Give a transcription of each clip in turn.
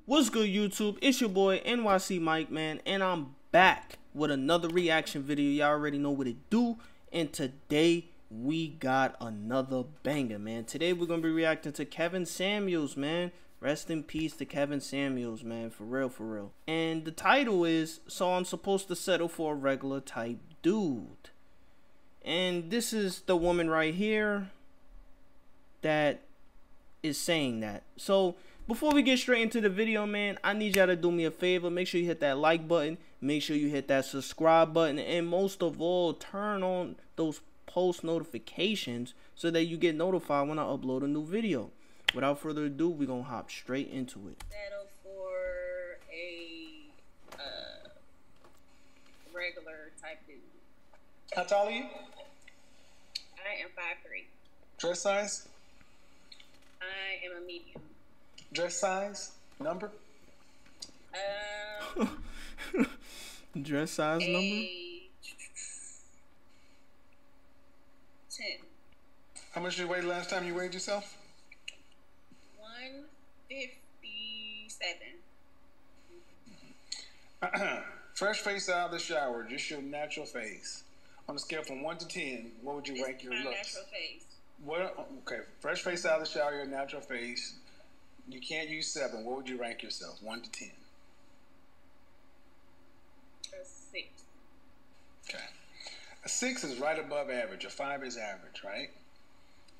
What's good, YouTube? It's your boy NYC Mike, man, and I'm back with another reaction video. Y'all already know what it do, and today we got another banger, man. Today we're gonna be reacting to Kevin Samuels, man. Rest in peace to Kevin Samuels, man, for real, for real. And the title is "So I'm Supposed to Settle for a Regular Type Dude," and this is the woman right here that is saying that. So before we get straight into the video, man, I need y'all to do me a favor. Make sure you hit that like button, make sure you hit that subscribe button, and most of all, turn on those post notifications so that you get notified when I upload a new video. Without further ado, we're gonna hop straight into it. Settle for a regular type dude. How tall are you? I am 5'3". Dress size? I am a medium. Dress size? Number? Dress size number? 10. How much did you weigh last time you weighed yourself? 157. Fresh face out of the shower, just your natural face. On a scale from 1 to 10, what would you rank your my looks? natural face. Okay, fresh face out of the shower, your natural face. You can't use 7. What would you rank yourself? 1 to 10. A 6. Okay. A 6 is right above average. A 5 is average, right?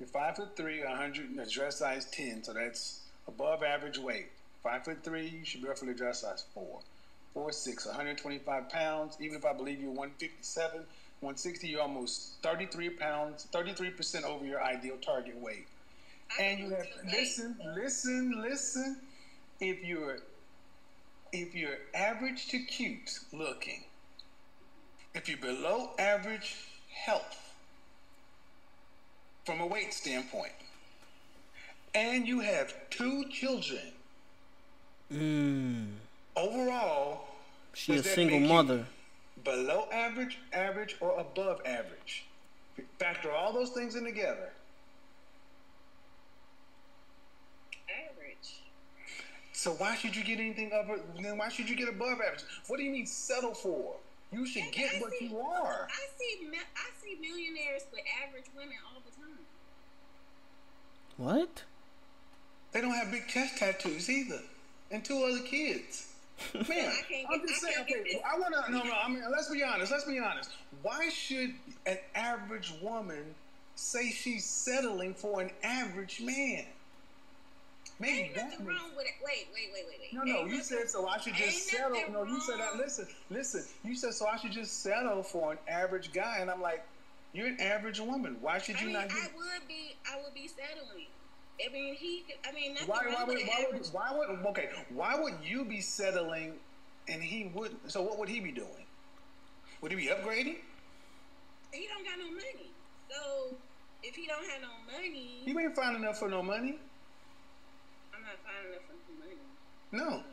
You're 5'3", 100, dress size 10, so that's above average weight. 5'3", you should be roughly dress size 4. 4'6", 125 pounds. Even if I believe you're 157, 160, you're almost 33 pounds, 33% over your ideal target weight. And you have listen. If you're average to cute looking, if you're below average health from a weight standpoint, and you have 2 children, overall, She a single mother. Below average, average, or above average? Factor all those things in together. Average. So why should you get anything over? Then why should you get above average? What do you mean settle for? You should get what you are. I see millionaires with average women all the time. What? They don't have big chest tattoos either, and 2 other kids. Man, I'm just saying. Okay, I want to. No. I mean, let's be honest. Why should an average woman say she's settling for an average man? Maybe ain't nothing wrong with it. Wait. No. You said so. I should just settle. No, you said that. Listen. You said so. I should just settle for an average guy, and I'm like, you're an average woman. Why should you not? I would be settling. I mean, nothing Why would you be settling and he wouldn't? So what would he be doing? Would he be upgrading? He don't got no money. So if he don't have no money, You ain't fine enough for no money. I'm not fine enough for money. No.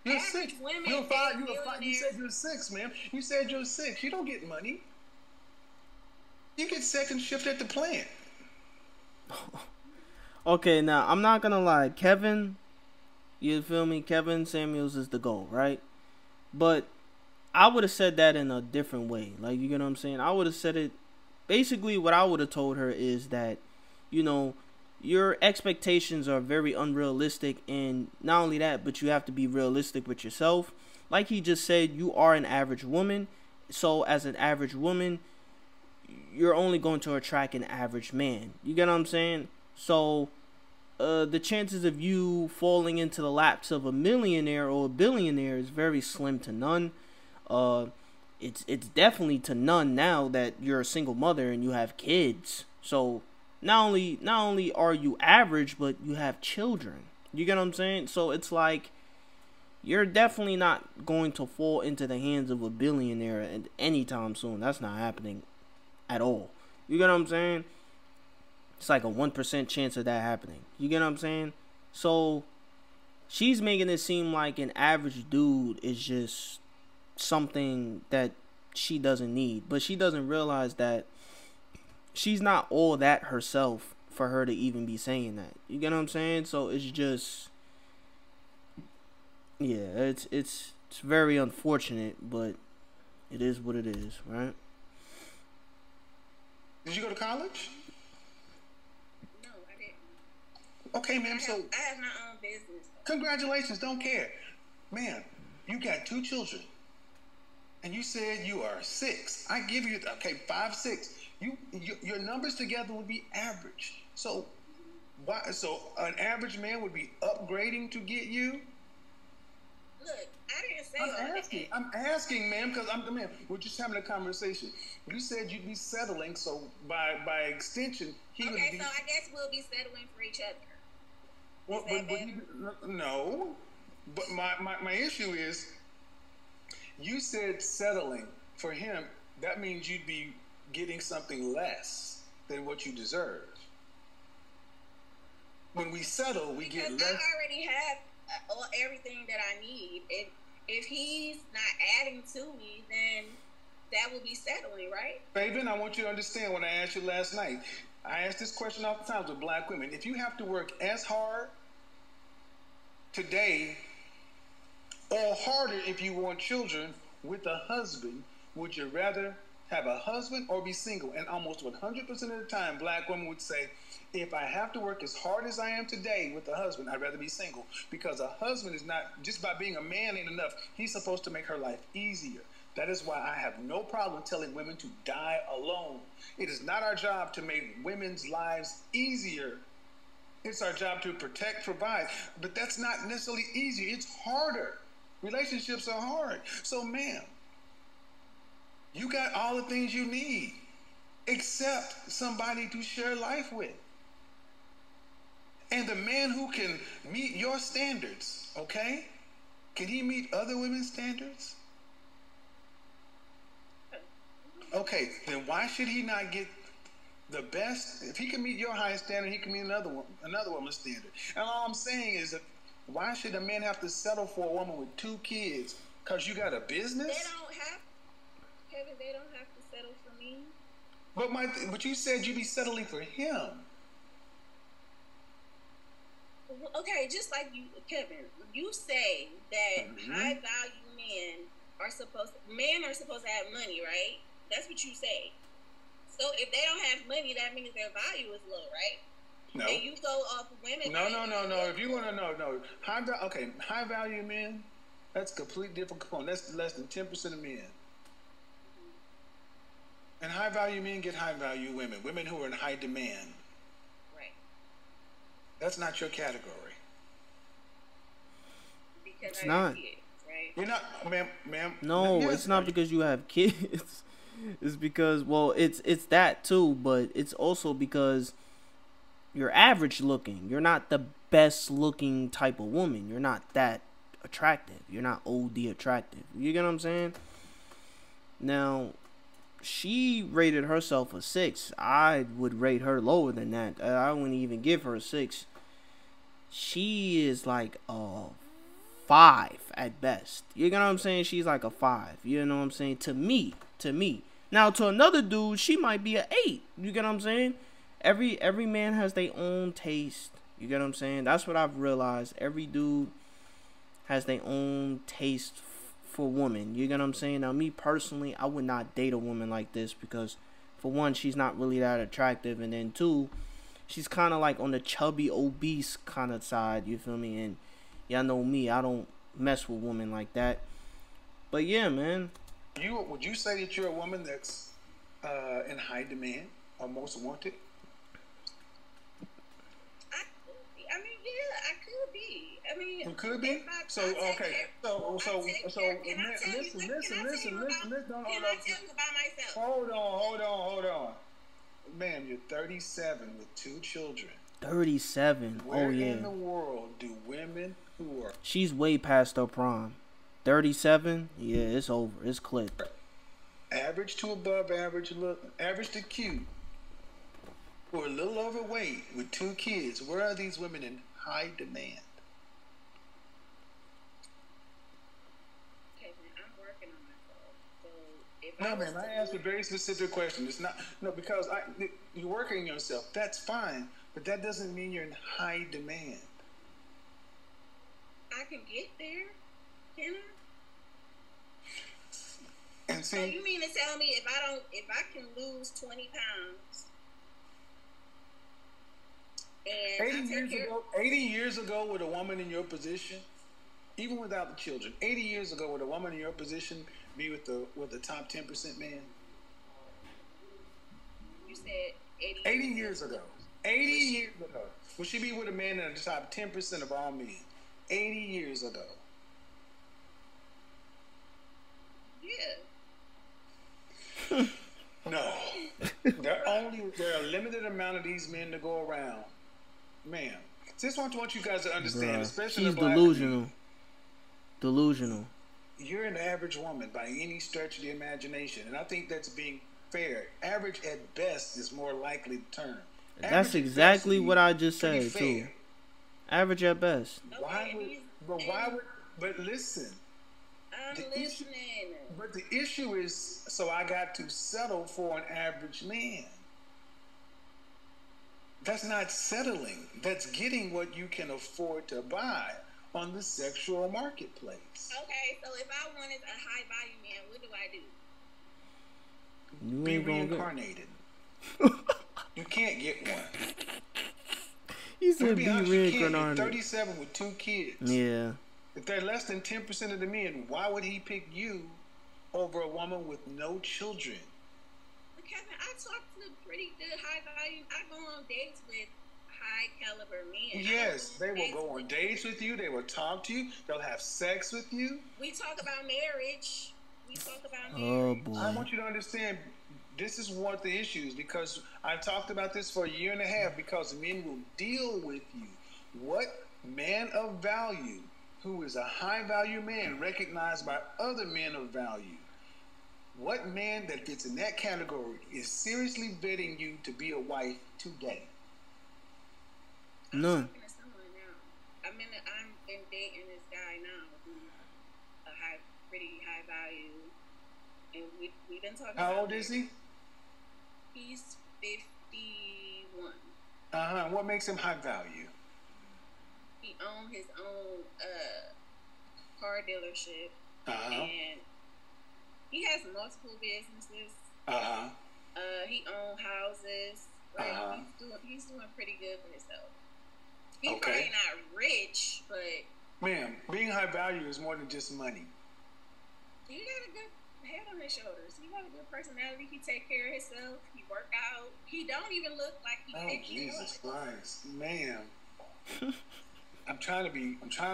You're Average 6. women You're 5. date You said you're 6, man. You said you're 6. You don't get money. You get second shift at the plant. Okay, now I'm not gonna lie, Kevin, you feel me? Kevin Samuels is the GOAT, right? But I would have said that in a different way. Like, you get what I'm saying? I would have said it, basically what I would have told her is that, you know, your expectations are very unrealistic, and not only that, but you have to be realistic with yourself. Like he just said, you are an average woman, so as an average woman, you're only going to attract an average man. You get what I'm saying? So the chances of you falling into the laps of a millionaire or a billionaire is very slim to none. It's definitely to none now that you're a single mother and you have kids. So not only are you average, but you have children. You get what I'm saying? So it's like, you're definitely not going to fall into the hands of a billionaire anytime soon. That's not happening at all. You get what I'm saying? It's like a 1% chance of that happening. You get what I'm saying? So she's making it seem like an average dude is just something that she doesn't need. But she doesn't realize that she's not all that herself for her to even be saying that. You get what I'm saying? So it's just, Yeah, it's very unfortunate, but it is what it is, right? Did you go to college? No, I didn't. Okay, ma'am. So I have my own business. congratulations. Don't care, ma'am. You got 2 children, and you said you are 6. I give you okay 5, 6. Your numbers together would be average. So why? So an average man would be upgrading to get you. Look, I didn't say all that. I'm asking, ma'am, because man, we're just having a conversation. You said you'd be settling, so by extension, he would be. Okay, so I guess we'll be settling for each other. Well, no, but my issue is, you said settling for him. That means you'd be getting something less than what you deserve. When we settle, we get less. Because I already have everything that I need. If he's not adding to me, then that will be settling, right? Fabian, I want you to understand what I asked you last night. I ask this question oftentimes with black women. If you have to work as hard today or harder if you want children with a husband, would you rather have a husband or be single? And almost 100% of the time, black women would say, if I have to work as hard as I am today with a husband, I'd rather be single. Because a husband is not, just by being a man ain't enough. He's supposed to make her life easier. That is why I have no problem telling women to die alone. It is not our job to make women's lives easier. It's our job to protect, provide. But that's not necessarily easy. It's harder. Relationships are hard. So, ma'am, you got all the things you need except somebody to share life with. And the man who can meet your standards, okay? Can he meet other women's standards? Okay, then why should he not get the best? If he can meet your highest standard, he can meet another woman's standard. And all I'm saying is, that why should a man have to settle for a woman with 2 kids? Because you got a business? They don't have, Kevin, they don't have to settle for me. But you said you'd be settling for him. Okay, just like you, Kevin, you say that high value men are supposed to have money, right? That's what you say. So if they don't have money, that means their value is low, right? No. And you go off women. No. If you want to know, no. High value men, that's a completely different component. That's less than 10% of men. And high value men get high value women. Women who are in high demand. Right. That's not your category. Because It's I not. have kids, right? You're not, ma'am. No, yes, it's not because you have kids. It's because, well, it's that too, but it's also because you're average looking. You're not the best looking type of woman. You're not that attractive. You're not OD attractive. You get what I'm saying? Now, she rated herself a 6. I would rate her lower than that. I wouldn't even give her a 6. She is like a 5 at best. You know what I'm saying? She's like a 5. You know what I'm saying? To me. Now, to another dude, she might be an 8. You get what I'm saying? Every man has their own taste. You get what I'm saying? That's what I've realized. Every dude has their own taste for women. You get what I'm saying? Now, me personally, I would not date a woman like this because, for one, she's not really that attractive, and then 2, she's kind of like on the chubby, obese kind of side. You feel me? And y'all know me, I don't mess with women like that. But yeah, man. Would you say that you're a woman that's in high demand or most wanted? I mean, yeah, I could be. I mean, you could be. So okay. So listen. Can I tell you about myself? Hold on. Ma'am, you're 37 with 2 children. 37. Where Oh yeah. in the world do women who are? She's way past her prime. 37. Yeah, it's over. It's clipped. Average to above average look, average to cute, who are a little overweight with 2 kids. Where are these women in high demand? Okay, man, I'm working on myself. So if No, man, I asked a very specific question. It's not because you're working on yourself. That's fine, but that doesn't mean you're in high demand. I can get there. Can I? And see, so you mean to tell me if I can lose 20 pounds and 80 years ago with a woman in your position, even without the children, 80 years ago would a woman in your position be with the top 10% man? You said 80 years ago. 80 years ago. Would she be with a man in the top 10% of all men? 80 years ago. Yeah. No. There are a limited amount of these men to go around. Ma'am. Just want you guys to understand, Bruh, especially she's the black delusional. community. Delusional. You're an average woman by any stretch of the imagination, and I think that's being fair. Average at best is more likely the term. That's exactly what I just said too. Average at best. But listen. I'm listening. But the issue is, so I got to settle for an average man. That's not settling. That's getting what you can afford to buy on the sexual marketplace. Okay, so if I wanted a high value man, what do I do? You Be ain't gonna reincarnated. You can't get one. He said be be honest, reincarnated. 37 with 2 kids. Yeah. If they're less than 10% of the men, why would he pick you over a woman with no children? But Kevin, I talk to pretty good high value. I go on dates with high caliber men. Yes, they will go on dates with you. They will talk to you. They'll have sex with you. We talk about marriage. Oh boy. I want you to understand, this is one of the issues, because I've talked about this for a year and a half, because men will deal with you. What man of value, who is a high value man recognized by other men of value, what man that fits in that category is seriously vetting you to be a wife today? None. I'm dating this guy now who's pretty high value, and we've been talking. How old is he? He's 51. What makes him high value? He owns his own car dealership, and he has multiple businesses. He owns houses. Like he's doing pretty good for himself. He's probably not rich, but ma'am, being high value is more than just money. He got a good head on his shoulders. He got a good personality. He take care of himself. He work out. He don't even look like he. Oh Jesus Christ, ma'am! I'm trying to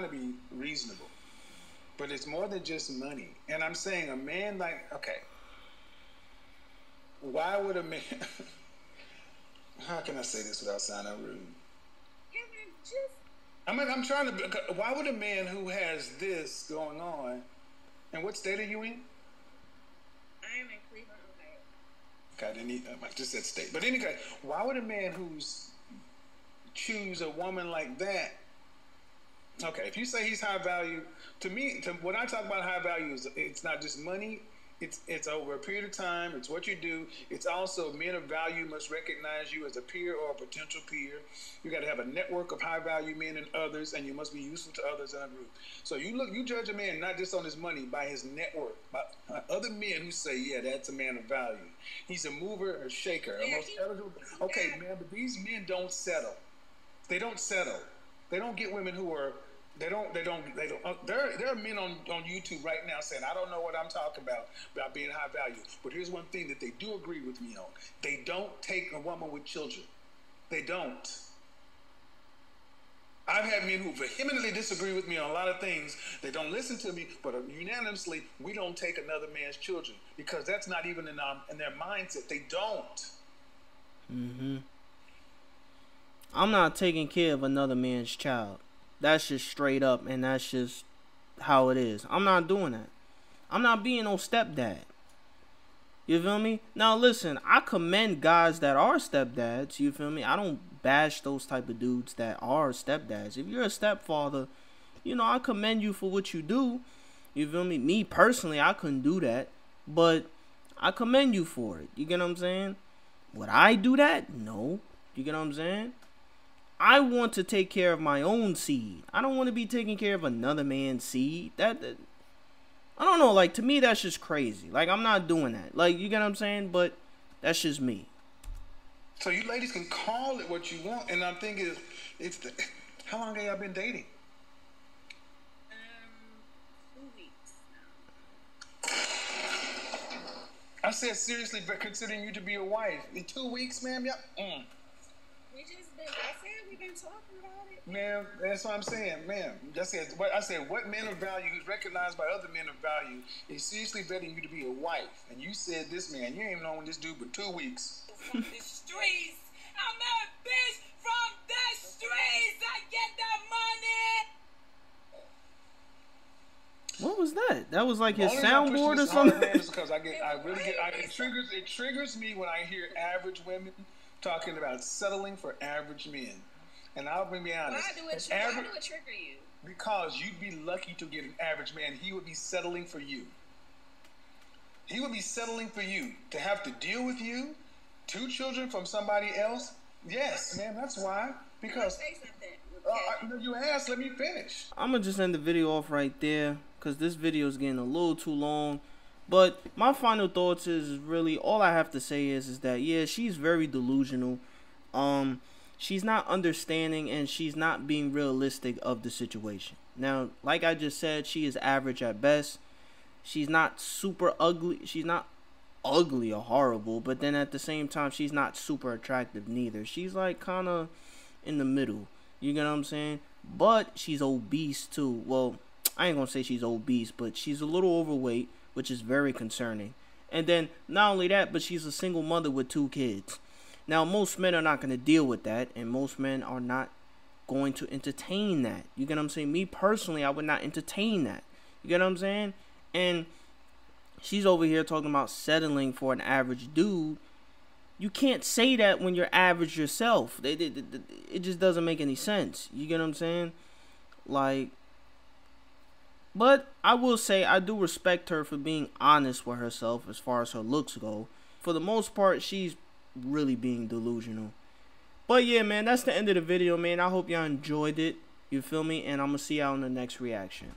be reasonable, but it's more than just money. And I'm saying a man like, why would a man? How can I say this without sounding rude? I'm trying to. Why would a man who has this going on, and what state are you in? I am in Cleveland, Ohio. Okay, I didn't. I just said state. But anyway, why would a man who's choose a woman like that? Okay, if you say he's high value, to me, when I talk about high value, it's not just money. It's over a period of time. It's what you do. It's also men of value must recognize you as a peer or a potential peer. You got to have a network of high value men and others, and you must be useful to others in a group. So you judge a man not just on his money, by his network, by other men who say, yeah, that's a man of value. He's a mover or shaker. Okay, man, but these men don't settle. They don't settle. They don't get women who are. They don't. There are men on YouTube right now saying, I don't know what I'm talking about being high value. But here's one thing that they do agree with me on. They don't take a woman with children. They don't. I've had men who vehemently disagree with me on a lot of things. They don't listen to me, but unanimously, we don't take another man's children, because that's not even in their mindset. They don't. Mm-hmm. I'm not taking care of another man's child. That's just straight up, and that's just how it is. I'm not doing that. I'm not being no stepdad. You feel me? Now listen, I commend guys that are stepdads. You feel me? I don't bash those type of dudes that are stepdads. If you're a stepfather, I commend you for what you do. You feel me? Me personally, I couldn't do that, but I commend you for it. You get what I'm saying? Would I do that? No. You get what I'm saying? I want to take care of my own seed. I don't want to be taking care of another man's seed. I don't know, like, to me, that's just crazy. Like, I'm not doing that. Like, you get what I'm saying? But that's just me. So you ladies can call it what you want, and I'm thinking, how long have y'all been dating? 2 weeks. I said seriously, but considering you to be a wife, in 2 weeks, ma'am, We just been. I said we've been talking about it. ma'am, that's what I'm saying, ma'am. I said, what man of value who's recognized by other men of value is seriously vetting you to be a wife, and you said this man, you ain't even known this dude for 2 weeks. From the streets, I'm a bitch from the streets. I get the money. What was that? That was like his The only reason soundboard I'm pushing or this harder, something? man, is because it triggers me when I hear average women talking about settling for average men. And I'll be honest. Why do it trigger you? Because you'd be lucky to get an average man. He would be settling for you. He would be settling for you. To have to deal with you, 2 children from somebody else. Yes, man, that's why. Because Say something. you asked, let me finish. I'm going to just end the video off right there because this video is getting a little too long. But my final thoughts is really all I have to say is that, yeah, she's very delusional. She's not understanding and she's not being realistic of the situation. Now, like I just said, she is average at best. She's not super ugly. She's not ugly or horrible, but then at the same time, she's not super attractive neither. She's like kind of in the middle. You get what I'm saying? But she's obese too. Well, I ain't gonna say she's obese, but she's a little overweight, which is very concerning. And then not only that, but she's a single mother with 2 kids. Now, most men are not going to deal with that, and most men are not going to entertain that. You get what I'm saying? Me personally, I would not entertain that. You get what I'm saying? And she's over here talking about settling for an average dude. You can't say that when you're average yourself. It just doesn't make any sense. You get what I'm saying? Like, but I will say I do respect her for being honest with herself as far as her looks go. For the most part, she's really being delusional. But yeah, man, that's the end of the video, man. I hope y'all enjoyed it. You feel me? And I'm gonna see y'all in the next reaction.